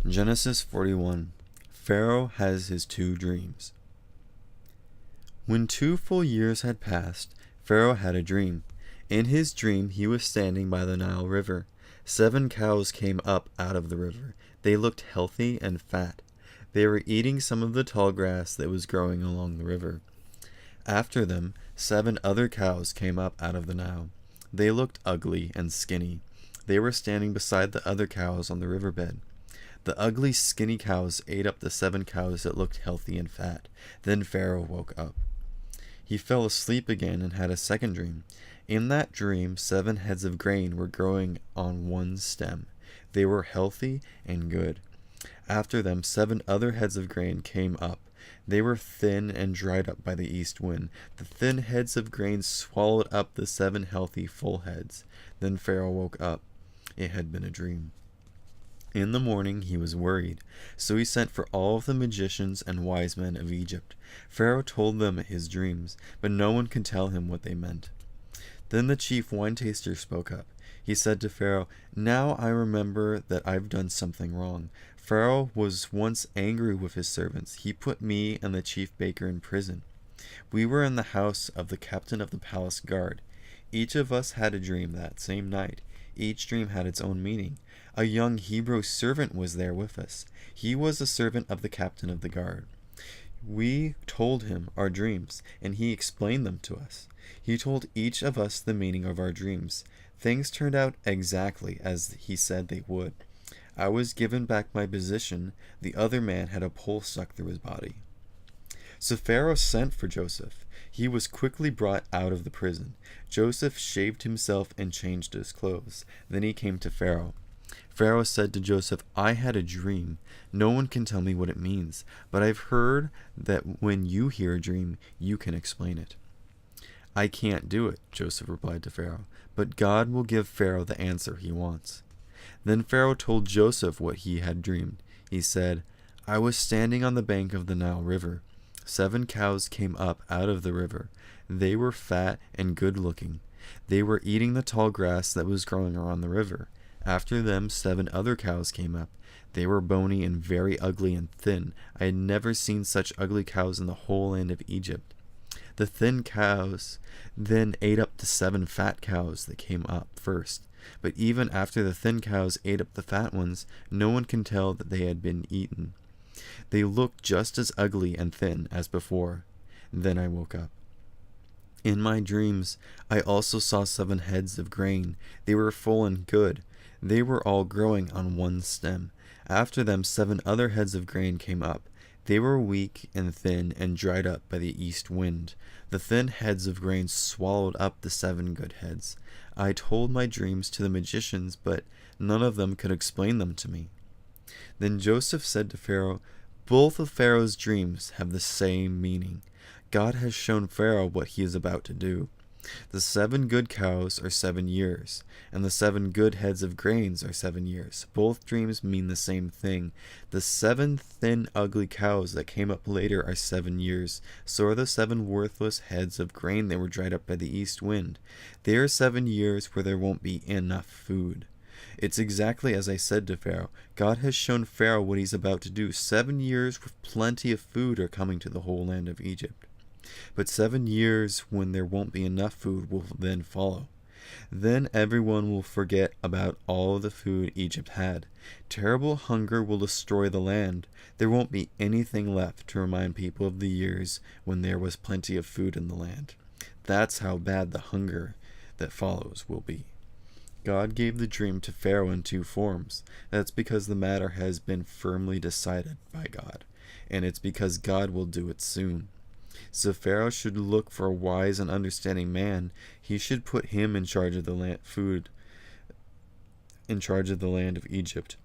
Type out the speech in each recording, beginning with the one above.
Genesis 41. Pharaoh has his two dreams. When 2 full years had passed, Pharaoh had a dream. In his dream he was standing by the Nile River. 7 cows came up out of the river. They looked healthy and fat. They were eating some of the tall grass that was growing along the river. After them, 7 other cows came up out of the Nile. They looked ugly and skinny. They were standing beside the other cows on the riverbed. The ugly, skinny cows ate up the 7 cows that looked healthy and fat. Then Pharaoh woke up. He fell asleep again and had a second dream. In that dream, 7 heads of grain were growing on one stem. They were healthy and good. After them, 7 other heads of grain came up. They were thin and dried up by the east wind. The thin heads of grain swallowed up the 7 healthy, full heads. Then Pharaoh woke up. It had been a dream. In the morning he was worried, so he sent for all of the magicians and wise men of Egypt. Pharaoh told them his dreams, but no one could tell him what they meant. Then the chief wine taster spoke up. He said to Pharaoh, "Now I remember that I've done something wrong. Pharaoh was once angry with his servants. He put me and the chief baker in prison. We were in the house of the captain of the palace guard. Each of us had a dream that same night. Each dream had its own meaning. A young Hebrew servant was there with us. He was a servant of the captain of the guard. We told him our dreams, and he explained them to us. He told each of us the meaning of our dreams. Things turned out exactly as he said they would. I was given back my position. The other man had a pole stuck through his body." So Pharaoh sent for Joseph. He was quickly brought out of the prison. Joseph shaved himself and changed his clothes. Then he came to Pharaoh. Pharaoh said to Joseph, "I had a dream. No one can tell me what it means, but I've heard that when you hear a dream, you can explain it." "I can't do it," Joseph replied to Pharaoh, "but God will give Pharaoh the answer he wants." Then Pharaoh told Joseph what he had dreamed. He said, "I was standing on the bank of the Nile River. 7 cows came up out of the river. They were fat and good-looking. They were eating the tall grass that was growing around the river. After them, 7 other cows came up. They were bony and very ugly and thin. I had never seen such ugly cows in the whole land of Egypt. The thin cows then ate up the 7 fat cows that came up first. But even after the thin cows ate up the fat ones, no one can tell that they had been eaten. They looked just as ugly and thin as before. Then I woke up. In my dreams, I also saw 7 heads of grain. They were full and good. They were all growing on one stem. After them, 7 other heads of grain came up. They were weak and thin and dried up by the east wind. The thin heads of grain swallowed up the 7 good heads. I told my dreams to the magicians, but none of them could explain them to me." Then Joseph said to Pharaoh, "Both of Pharaoh's dreams have the same meaning. God has shown Pharaoh what he is about to do. The 7 good cows are 7 years, and the 7 good heads of grains are 7 years. Both dreams mean the same thing. The 7 thin, ugly cows that came up later are 7 years. So are the 7 worthless heads of grain that were dried up by the east wind. They are 7 years where there won't be enough food. It's exactly as I said to Pharaoh. God has shown Pharaoh what he's about to do. 7 years with plenty of food are coming to the whole land of Egypt. But 7 years when there won't be enough food will then follow. Then everyone will forget about all the food Egypt had. Terrible hunger will destroy the land. There won't be anything left to remind people of the years when there was plenty of food in the land. That's how bad the hunger that follows will be." God gave the dream to Pharaoh in 2 forms. That's because the matter has been firmly decided by God, and it's because God will do it soon. So Pharaoh should look for a wise and understanding man. He should put him in charge of the land of Egypt.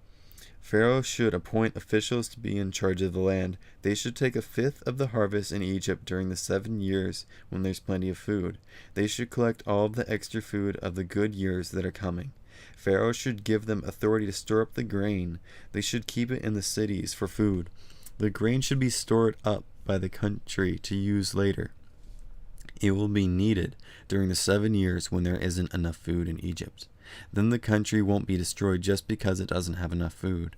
Pharaoh should appoint officials to be in charge of the land. They should take 1/5 of the harvest in Egypt during the 7 years when there's plenty of food. They should collect all of the extra food of the good years that are coming. Pharaoh should give them authority to store up the grain. They should keep it in the cities for food. The grain should be stored up by the country to use later. It will be needed during the 7 years when there isn't enough food in Egypt. Then the country won't be destroyed just because it doesn't have enough food.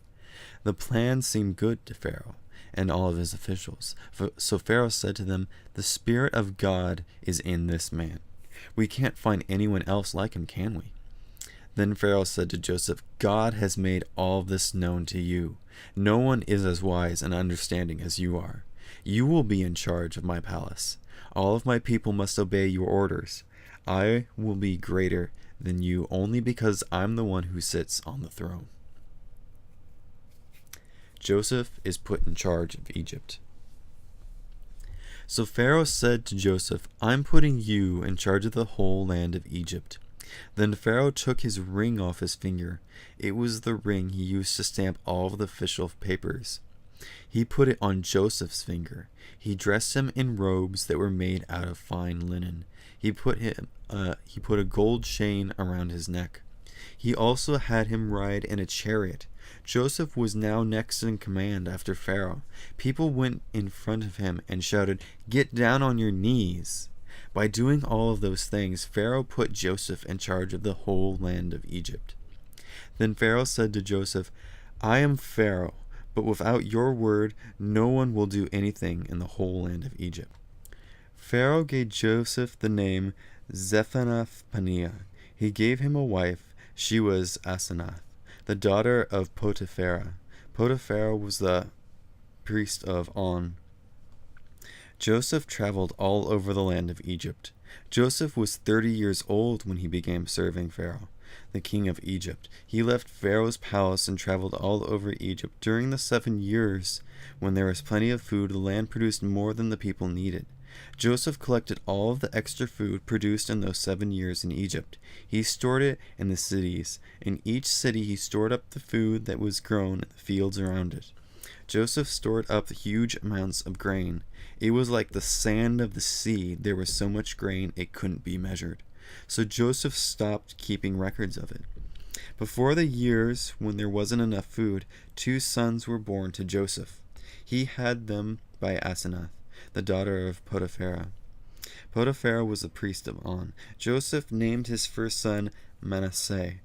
The plan seemed good to Pharaoh and all of his officials. So Pharaoh said to them, "The Spirit of God is in this man. We can't find anyone else like him, can we?" Then Pharaoh said to Joseph, "God has made all this known to you. No one is as wise and understanding as you are. You will be in charge of my palace. All of my people must obey your orders. I will be greater than you only because I'm the one who sits on the throne." Joseph is put in charge of Egypt. So Pharaoh said to Joseph, "I'm putting you in charge of the whole land of Egypt." Then Pharaoh took his ring off his finger. It was the ring he used to stamp all of the official papers. He put it on Joseph's finger. He dressed him in robes that were made out of fine linen. He put a gold chain around his neck. He also had him ride in a chariot. Joseph was now next in command after Pharaoh. People went in front of him and shouted, "Get down on your knees." By doing all of those things, Pharaoh put Joseph in charge of the whole land of Egypt. Then Pharaoh said to Joseph, "I am Pharaoh, but without your word, no one will do anything in the whole land of Egypt." Pharaoh gave Joseph the name Zaphenath-Paneah. He gave him a wife. She was Asenath, the daughter of Potiphera. Potiphera was the priest of On. Joseph traveled all over the land of Egypt. Joseph was 30 years old when he began serving Pharaoh, the king of Egypt. He left Pharaoh's palace and traveled all over Egypt. During the 7 years, when there was plenty of food, the land produced more than the people needed. Joseph collected all of the extra food produced in those 7 years in Egypt. He stored it in the cities. In each city he stored up the food that was grown in the fields around it. Joseph stored up huge amounts of grain. It was like the sand of the sea. There was so much grain it couldn't be measured. So Joseph stopped keeping records of it. Before the years when there wasn't enough food, 2 sons were born to Joseph. He had them by Asenath, the daughter of Potiphera. Potiphera was the priest of On. Joseph named his first son Manasseh.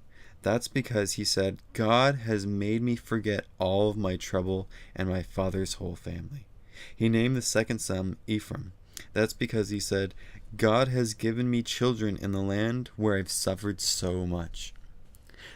That's because he said, "God has made me forget all of my trouble and my father's whole family." He named the second son Ephraim. That's because he said, "God has given me children in the land where I've suffered so much."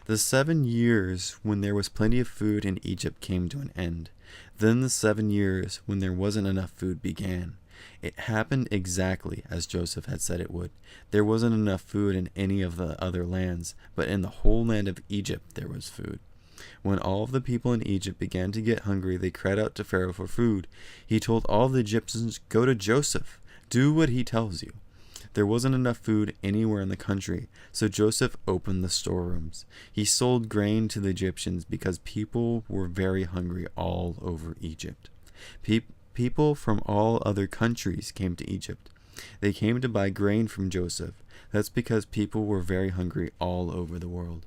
The 7 years when there was plenty of food in Egypt came to an end. Then the 7 years when there wasn't enough food began. It happened exactly as Joseph had said it would. There wasn't enough food in any of the other lands, but in the whole land of Egypt there was food. When all of the people in Egypt began to get hungry, they cried out to Pharaoh for food. He told all the Egyptians, "Go to Joseph. Do what he tells you." There wasn't enough food anywhere in the country, so Joseph opened the storerooms. He sold grain to the Egyptians because people were very hungry all over Egypt. People from all other countries came to Egypt. They came to buy grain from Joseph. That's because people were very hungry all over the world.